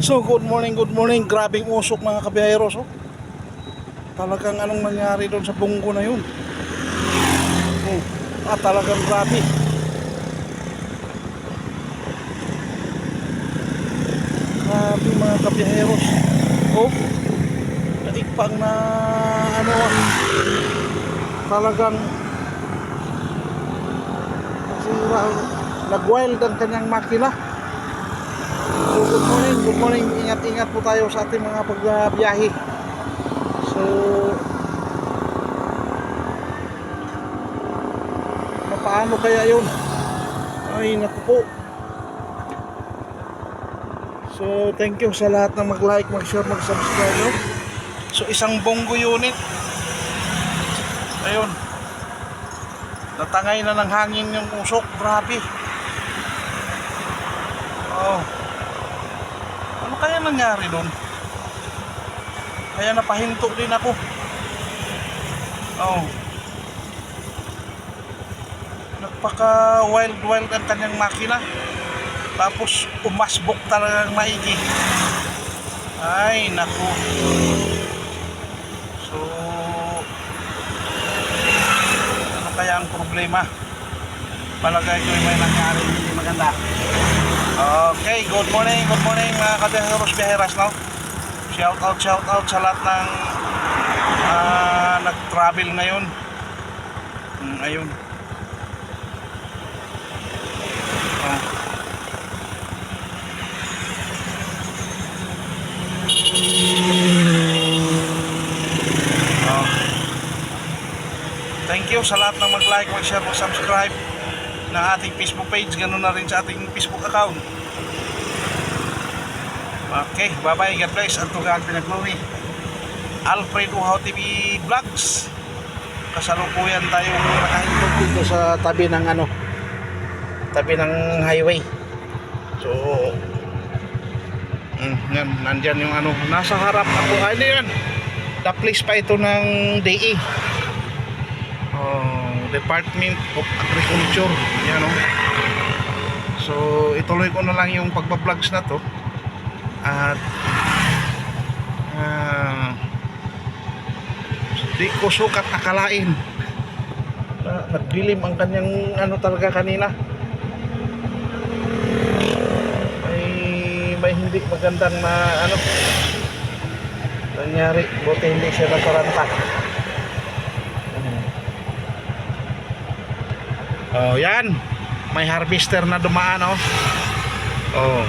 So good morning. Grabing usok mga kabiyaheros. Oh. Talagang anong nangyari doon sa bunggo na yun? Talagang grabe. Grabe mga kabiyaheros. Oh, naikpang na ano, talagang nasira, nag-wild ang kanyang makina. So good morning. Ingat po tayo sa ating mga pagbiyahe. So paano kaya yun? Ay naku po. So thank you sa lahat na mag-like, mag-share, mag-subscribe, no? So isang bongo unit. Ayun, natangay na ng hangin yung usok. Grabe. Oh, ano kaya nangyari doon? Kaya napahinto din ako. Oh, nagpaka wild ang kanyang makina. Tapos umasbok talagang maigi. Ay naku. So ano kaya ang problema? Palagay ko may nangyari hindi maganda. Okay, good morning mga kabiyaheros biyaheras, no? Shout out sa lahat ng nag-travel ngayon. Ayun. Thank you sa lahat ng mag-like, mag-share, mag-subscribe ng ating Facebook page, ganoon na rin sa ating Facebook account. Okay, bye-bye, God bless, and to God be the glory. Alfred Uhaw TV Vlogs. Kasalukuyan tayong nakahintog dito sa tabi ng highway. So yan, nandyan yung nasa harap ako. Ano yan? The place pa ito ng DE. Department of Agriculture. Yan, no? So ituloy ko na lang yung pagpa-vlogs na to. At di ko sukat akalain nagdilim ang kanyang talaga kanina. May hindi magandang nangyari. Buti hindi siya nataranta. Oh, yan. May harvester na dumaan, oh. Oh.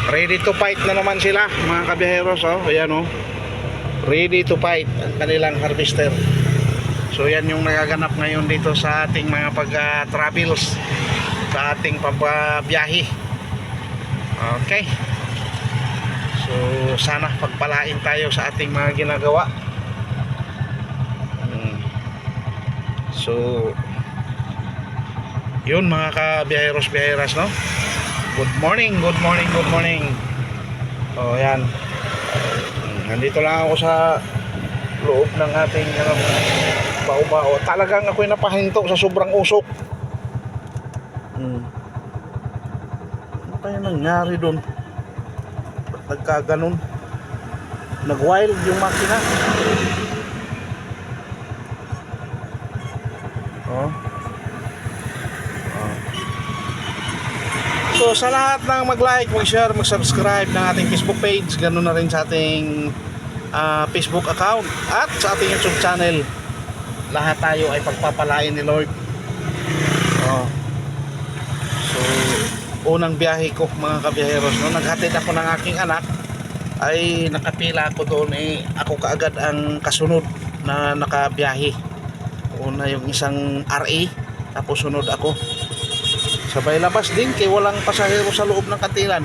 Ready to fight na naman sila, mga kabiyaheros, oh. Ayan, oh. Ready to fight ang kanilang harvester. So yan yung nagaganap ngayon dito sa ating mga pag-travels, sa ating pagbiyahe. Okay. So sana pagpalain tayo sa ating mga ginagawa. So yun mga kabiyaheros biyaheras, no? Good morning. Oh yan. Nandito lang ako sa loob ng ating bao-bao. Talagang ako'y napahinto sa sobrang usok. Ano kaya nangyari doon? Ba't nagkaganon? Nag-wild yung makina. Oh. So sa lahat ng mag-like, mag-share, mag-subscribe ng ating Facebook page, ganoon na rin sa ating Facebook account at sa ating YouTube channel, lahat tayo ay pagpapalain ni Lord. So unang biyahe ko mga kabiyaheros, no, naghatid ako ng aking anak, ay nakapila ako doon, ako kaagad ang kasunod na nakabiyahe. Una yung isang RA, tapos sunod ako. Sabay labas din kay walang pasahero sa loob ng kantilan.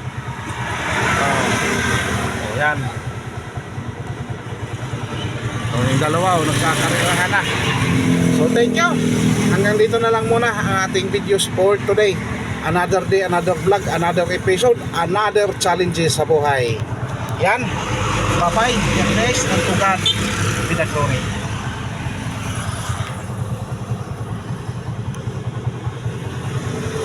Yan. Yung dalawa nagkakarerahan na. So thank you. Hanggang dito na lang muna ang ating videos for today. Another day, another vlog, another episode, another challenges sa buhay. Yan. Bye bye. God bless and to God be the glory.